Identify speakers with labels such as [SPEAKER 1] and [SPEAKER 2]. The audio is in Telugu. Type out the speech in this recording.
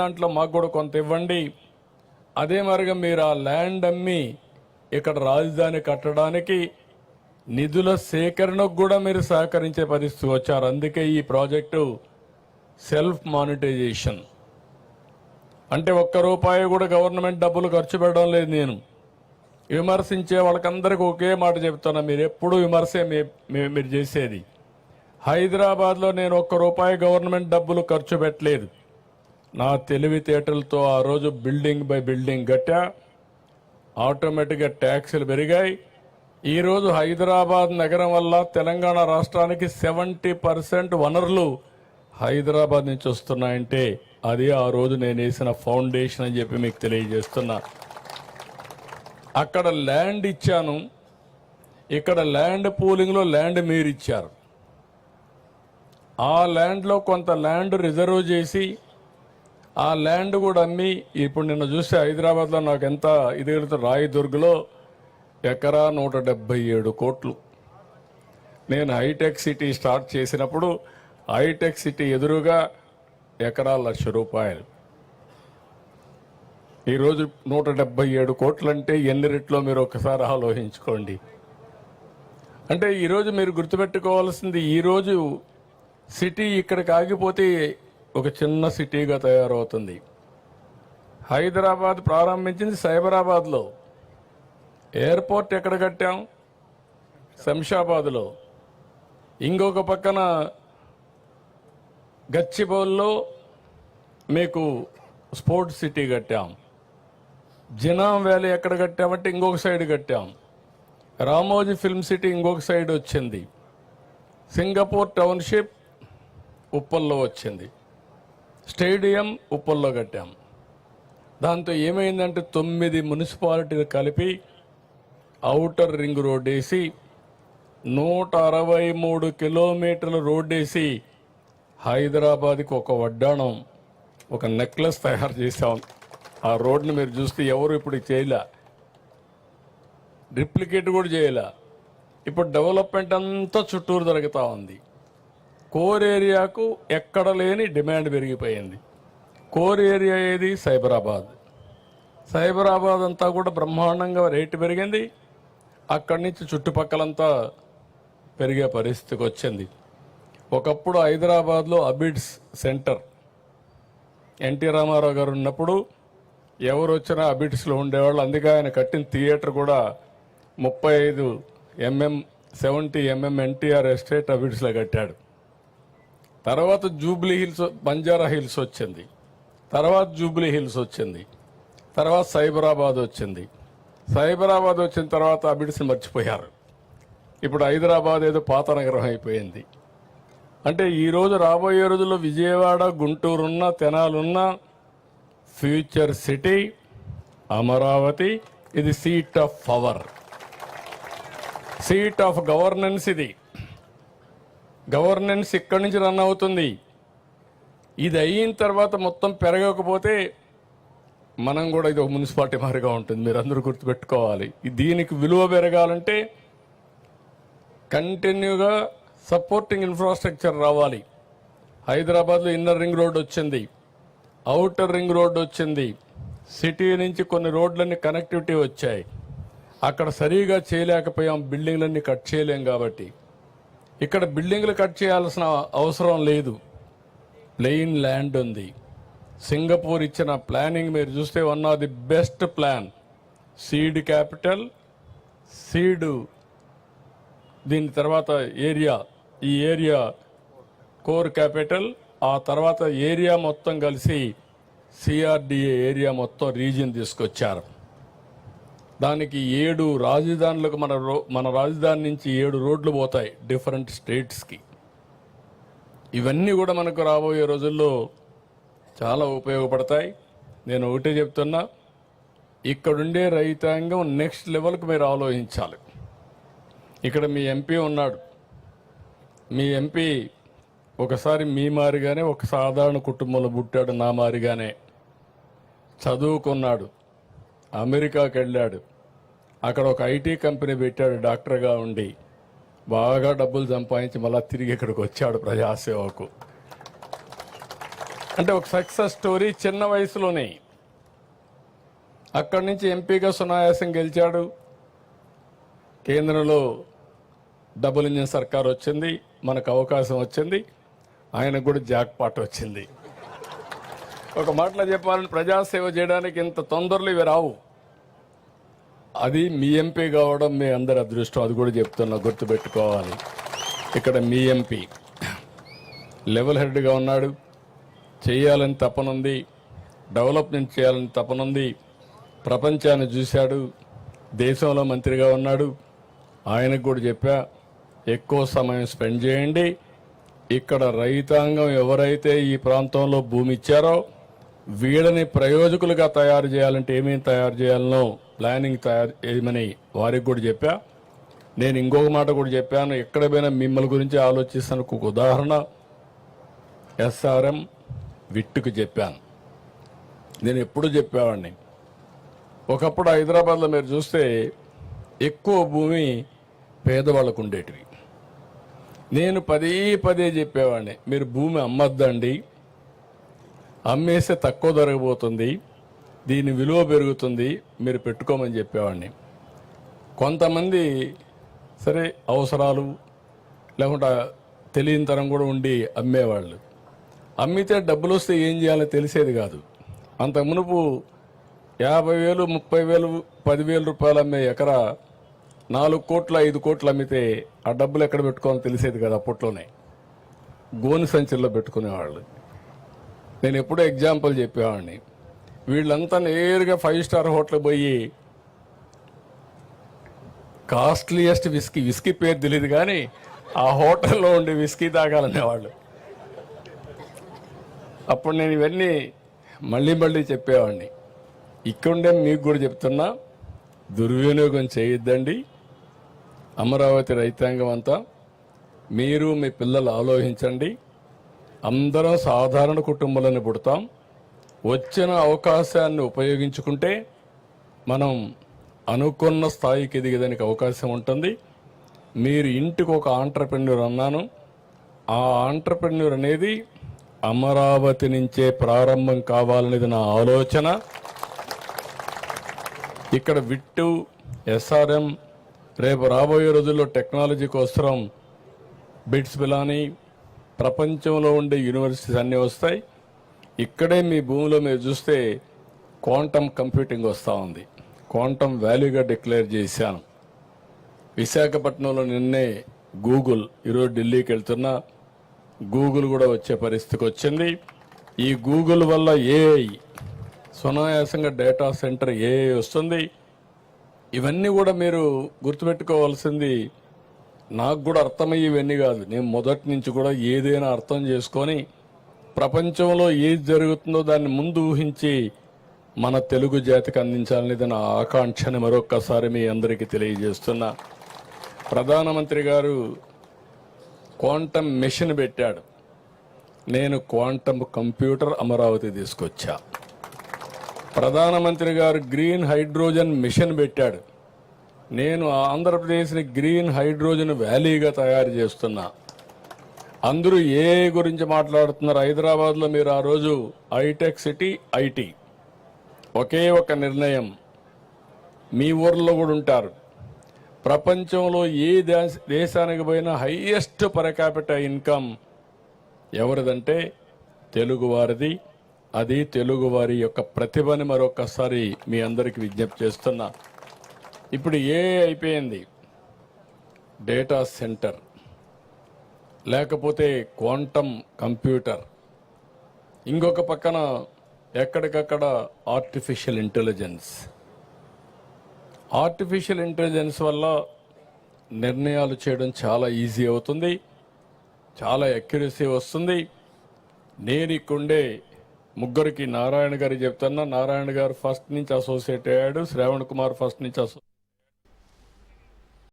[SPEAKER 1] దాంట్లో మాకు కూడా కొంత ఇవ్వండి. అదే మరిగా మీరు ఆ ల్యాండ్ అమ్మి ఇక్కడ రాజధాని కట్టడానికి నిధుల సేకరణకు కూడా మీరు సహకరించే పరిస్థితి వచ్చారు. అందుకే ఈ ప్రాజెక్టు సెల్ఫ్ మానిటైజేషన్ అంటే ఒక్క రూపాయి కూడా గవర్నమెంట్ డబ్బులు ఖర్చు పెట్టడం లేదు. నేను విమర్శించే వాళ్ళకందరికీ ఒకే మాట చెప్తున్నా, మీరు ఎప్పుడు విమర్శే మీరు చేసేది. హైదరాబాద్లో నేను ఒక్క రూపాయి గవర్నమెంట్ డబ్బులు ఖర్చు పెట్టలేదు. నా తెలివితేటలతో ఆ రోజు బిల్డింగ్ బై బిల్డింగ్ కట్టా. ఆటోమేటిక్గా ట్యాక్సులు పెరిగాయి. ఈరోజు హైదరాబాద్ నగరం వల్ల తెలంగాణ రాష్ట్రానికి 70% వనరులు హైదరాబాద్ నుంచి వస్తున్నాయంటే అది ఆ రోజు నేను వేసిన ఫౌండేషన్ అని చెప్పి మీకు తెలియజేస్తున్నా. అక్కడ ల్యాండ్ ఇచ్చాను, ఇక్కడ ల్యాండ్ పూలింగ్లో ల్యాండ్ మీరు ఇచ్చారు. ఆ ల్యాండ్లో కొంత ల్యాండ్ రిజర్వ్ చేసి ఆ ల్యాండ్ కూడా అమ్మి ఇప్పుడు నిన్న చూస్తే హైదరాబాద్లో నాకు ఎంత ఇది రాయదుర్గ్లో ఎకరా 177 కోట్లు. నేను హైటెక్ సిటీ స్టార్ట్ చేసినప్పుడు హైటెక్ సిటీ ఎదురుగా ఎకరా 1,00,000 రూపాయలు. ఈరోజు 177 కోట్లు అంటే ఎన్ని రెట్లో మీరు ఒకసారి ఆలోచించుకోండి. అంటే ఈరోజు మీరు గుర్తుపెట్టుకోవాల్సింది, ఈరోజు సిటీ ఇక్కడికి ఆగిపోతే ఒక చిన్న సిటీగా తయారవుతుంది. హైదరాబాద్ ప్రారంభించింది సైబరాబాద్లో. ఎయిర్పోర్ట్ ఎక్కడ కట్టాం? శంషాబాద్లో. ఇంకొక పక్కన గచ్చిబౌల్లో మీకు స్పోర్ట్స్ సిటీ కట్టాం. జినాం వ్యాలీ ఎక్కడ కట్టామంటే ఇంకొక సైడ్ కట్టాం. రామోజీ ఫిల్మ్ సిటీ ఇంకొక సైడ్ వచ్చింది. సింగపూర్ టౌన్షిప్ ఉప్పల్లో వచ్చింది. స్టేడియం ఉప్పల్లో కట్టాం. దాంతో ఏమైందంటే 9 మున్సిపాలిటీలు కలిపి ఔటర్ రింగ్ రోడ్ వేసి 163 కిలోమీటర్ల రోడ్ వేసి హైదరాబాద్కి ఒక వడ్డాణం, ఒక నెక్లెస్ తయారు చేశాం. ఆ రోడ్ని మీరు చూస్తే ఎవరు ఇప్పుడు చేయలే, రిప్లికేట్ కూడా చేయలే. ఇప్పుడు డెవలప్మెంట్ అంతా చుట్టూరు జరుగుతూ ఉంది. కోర్ ఏరియాకు ఎక్కడ లేని డిమాండ్ పెరిగిపోయింది. కోర్ ఏరియా ఏది? సైబరాబాద్. సైబరాబాద్ అంతా కూడా బ్రహ్మాండంగా రేటు పెరిగింది. అక్కడి నుంచి చుట్టుపక్కలంతా పెరిగే పరిస్థితికి వచ్చింది. ఒకప్పుడు హైదరాబాద్లో అబిడ్స్ సెంటర్ ఎన్టీ రామారావు గారు ఉన్నప్పుడు ఎవరు వచ్చినా అబిడ్స్లో ఉండేవాళ్ళు. అందుకే ఆయన కట్టిన థియేటర్ కూడా 35 mm 70 mm ఎన్టీఆర్ ఎస్టేట్ అబిడ్స్లో కట్టాడు. తర్వాత జూబ్లీ హిల్స్, బంజారా హిల్స్ వచ్చింది. తర్వాత జూబ్లీ హిల్స్ వచ్చింది. తర్వాత సైబరాబాద్ వచ్చింది. సైబరాబాద్ వచ్చిన తర్వాత అబిడ్స్ని మర్చిపోయారు. ఇప్పుడు హైదరాబాద్ ఏదో పాత నగరం అయిపోయింది. అంటే ఈరోజు రాబోయే రోజుల్లో విజయవాడ, గుంటూరున్న, తెనాలున్న ఫ్యూచర్ సిటీ అమరావతి. ఇది seat of power, seat of governance. ఇది గవర్నెన్స్ ఇక్కడి నుంచి రన్ అవుతుంది. ఇది అయిన తర్వాత మొత్తం పెరగకపోతే మనం కూడా ఇది ఒక మున్సిపాలిటీ మాదిరిగా ఉంటుంది. మీరు అందరూ గుర్తుపెట్టుకోవాలి. దీనికి విలువ పెరగాలంటే కంటిన్యూగా సపోర్టింగ్ ఇన్ఫ్రాస్ట్రక్చర్ రావాలి. హైదరాబాద్లో ఇన్నర్ రింగ్ రోడ్ వచ్చింది, అవుటర్ రింగ్ రోడ్ వచ్చింది. సిటీ నుంచి కొన్ని రోడ్లన్నీ కనెక్టివిటీ వచ్చాయి. అక్కడ సరిగా చేయలేకపోయాం, బిల్డింగ్లన్నీ కట్ చేయలేం. కాబట్టి ఇక్కడ బిల్డింగ్లు కట్ చేయాల్సిన అవసరం లేదు, ప్లెయిన్ ల్యాండ్ ఉంది. సింగపూర్ ఇచ్చిన ప్లానింగ్ మీరు చూస్తే one of the best plan. Seed capital, seed, దీని తర్వాత ఏరియా, ఈ ఏరియా కోర్ క్యాపిటల్, ఆ తర్వాత ఏరియా మొత్తం కలిసి సిఆర్డిఏ ఏరియా మొత్తం రీజియన్ తీసుకొచ్చారు. దానికి 7 రాజధానులకు మన రాజధాని నుంచి 7 రోడ్లు పోతాయి డిఫరెంట్ స్టేట్స్కి. ఇవన్నీ కూడా మనకు రాబోయే రోజుల్లో చాలా ఉపయోగపడతాయి. నేను ఒకటే చెప్తున్నా, ఇక్కడుండే రైతాంగం నెక్స్ట్ లెవెల్కి మీరు ఆలోచించాలి. ఇక్కడ మీ ఎంపీ ఉన్నాడు. మీ ఎంపీ ఒకసారి మీ మారిగానే ఒక సాధారణ కుటుంబంలో పుట్టాడు, నా మారిగానే చదువుకున్నాడు, అమెరికాకి వెళ్ళాడు, అక్కడ ఒక ఐటీ కంపెనీ పెట్టాడు డాక్టర్గా ఉండి, బాగా డబ్బులు సంపాదించి మళ్ళీ తిరిగి ఇక్కడికి వచ్చాడు ప్రజాసేవకు. అంటే ఒక సక్సెస్ స్టోరీ. చిన్న వయసులోనే అక్కడి నుంచి ఎంపీగా సునాయాసం గెలిచాడు. కేంద్రంలో డబుల్ ఇంజిన్ సర్కార్ వచ్చింది, మనకు అవకాశం వచ్చింది, ఆయనకు కూడా జాక్ పాట్ వచ్చింది. ఒక మాటలో చెప్పాలంటే ప్రజాసేవ చేయడానికి ఇంత తొందరలు ఇవి రావు. అది మీ ఎంపీ కావడం మీ అందరి అదృష్టం. అది కూడా చెప్తున్నా, గుర్తుపెట్టుకోవాలి. ఇక్కడ మీ ఎంపీ లెవెల్ హెడ్గా ఉన్నాడు, చేయాలని తపనుంది, డెవలప్మెంట్ చేయాలని తపనుంది, ప్రపంచాన్ని చూశాడు, దేశంలో మంత్రిగా ఉన్నాడు. ఆయనకు కూడా చెప్పా, ఎక్కువ సమయం స్పెండ్ చేయండి. ఇక్కడ రైతాంగం ఎవరైతే ఈ ప్రాంతంలో భూమి ఇచ్చారో వీళ్ళని ప్రయోజకులుగా తయారు చేయాలంటే ఏమేమి తయారు చేయాలనో ప్లానింగ్ తయారు చేయమని వారికి కూడా చెప్పా. నేను ఇంకొక మాట కూడా చెప్పాను, ఎక్కడ పోయినా మిమ్మల్ని గురించి ఆలోచిస్తాను. ఒక ఉదాహరణ ఎస్ఆర్ఎం విట్టుకు చెప్పాను. నేను ఎప్పుడూ చెప్పేవాడిని, ఒకప్పుడు హైదరాబాద్లో మీరు చూస్తే ఎక్కువ భూమి పేదవాళ్ళకు ఉండేటివి. నేను పదే చెప్పేవాడిని, మీరు భూమి అమ్మద్దండి, అమ్మేస్తే తక్కువ ధరపోతుంది, దీని విలువ పెరుగుతుంది, మీరు పెట్టుకోమని చెప్పేవాడిని. కొంతమంది సరే అవసరాలు లేకుండా తెలియని తరం కూడా ఉండి అమ్మేవాళ్ళు. అమ్మితే డబ్బులు వస్తే ఏం చేయాలో తెలిసేది కాదు. అంత మునుపు 50,000, 30,000, 10,000 రూపాయలు అమ్మే ఎకరా 4 కోట్లు 5 కోట్లు అమ్మితే ఆ డబ్బులు ఎక్కడ పెట్టుకోవాలని తెలిసేది కదా. అప్పట్లోనే గోని సంచుల్లో పెట్టుకునేవాళ్ళు. నేను ఎప్పుడూ ఎగ్జాంపుల్ చెప్పేవాడిని, వీళ్ళంతా నేరుగా 5 స్టార్ హోటల్ పోయి కాస్ట్లీయెస్ట్ విస్కీ పేరు తెలియదు కానీ ఆ హోటల్లో ఉండి విస్కీ తాగాలనేవాళ్ళు. అప్పుడు నేను ఇవన్నీ మళ్ళీ చెప్పేవాడిని. ఇక్కడుండే మీకు కూడా చెప్తున్నా, దుర్వినియోగం చేయొద్దండి. అమరావతి రైతాంగం అంతా మీరు మీ పిల్లలు ఆలోచించండి. అందరం సాధారణ కుటుంబాలను పుడతాం. వచ్చిన అవకాశాన్ని ఉపయోగించుకుంటే మనం అనుకున్న స్థాయికి ఎదిగేదానికి అవకాశం ఉంటుంది. మీరు ఇంటికి ఒక ఆంట్రప్రెన్యూర్ అన్నాను. ఆ ఆంట్రప్రెన్యూర్ అనేది అమరావతి నుంచే ప్రారంభం కావాలనేది నా ఆలోచన. ఇక్కడ విట్టు, ఎస్ఆర్ఎం, రేపు రాబోయే రోజుల్లో టెక్నాలజీ కోసం బిట్స్ పిలాని ప్రపంచంలో ఉండే యూనివర్సిటీస్ అన్నీ వస్తాయి. ఇక్కడే మీ భూమిలో మీరు చూస్తే క్వాంటమ్ కంప్యూటింగ్ వస్తూ ఉంది. క్వాంటమ్ వాల్యూగా డిక్లేర్ చేశాను. విశాఖపట్నంలో నిన్నే గూగుల్, ఈరోజు ఢిల్లీకి వెళ్తున్నా, గూగుల్ కూడా వచ్చే పరిస్థితికి వచ్చింది. ఈ గూగుల్ వల్ల ఏఐ సునాయాసంగా డేటా సెంటర్ ఏఐ వస్తుంది. ఇవన్నీ కూడా మీరు గుర్తుపెట్టుకోవాల్సింది. నాకు కూడా అర్థమయ్యి ఇవన్నీ కాదు, నేను మొదటి నుంచి కూడా ఏదైనా అర్థం చేసుకొని ప్రపంచంలో ఏది జరుగుతుందో దాన్ని ముందు ఊహించి మన తెలుగు జాతికి అందించాలనేది నా ఆకాంక్షని మరొక్కసారి మీ అందరికీ తెలియజేస్తున్నా. ప్రధానమంత్రి గారు క్వాంటమ్ మెషిన్ పెట్టాడు, నేను క్వాంటమ్ కంప్యూటర్ అమరావతి తీసుకొచ్చా. ప్రధానమంత్రి గారు గ్రీన్ హైడ్రోజన్ మిషన్ పెట్టాడు, నేను ఆంధ్రప్రదేశ్ని గ్రీన్ హైడ్రోజన్ వ్యాలీగా తయారు చేస్తున్నా. అందరూ ఏ గురించి మాట్లాడుతున్నారు. హైదరాబాద్లో మీరు ఆ రోజు హైటెక్ సిటీ, ఐటీ, ఒకే ఒక నిర్ణయం, మీ ఊర్లో కూడా ఉంటారు. ప్రపంచంలో ఏ దేశానికి పోయినా హైయెస్ట్ పర్ క్యాపిటల్ ఇన్కమ్ ఎవరిదంటే తెలుగువారిది. అది తెలుగువారి యొక్క ప్రతిభని మరొకసారి మీ అందరికీ విజ్ఞప్తి చేస్తున్నా. ఇప్పుడు ఏ అయిపోయింది, డేటా సెంటర్, లేకపోతే క్వాంటమ్ కంప్యూటర్, ఇంకొక పక్కన ఎక్కడికక్కడ ఆర్టిఫిషియల్ ఇంటెలిజెన్స్. ఆర్టిఫిషియల్ ఇంటెలిజెన్స్ వల్ల నిర్ణయాలు చేయడం చాలా ఈజీ అవుతుంది, చాలా అక్యురసీ వస్తుంది. నేను ఇక్కడే ముగ్గురికి నారాయణ గారికి చెప్తున్నా. నారాయణ గారు ఫస్ట్ నుంచి అసోసియేట్ అయ్యాడు, శ్రావణ్ కుమార్ ఫస్ట్ నుంచి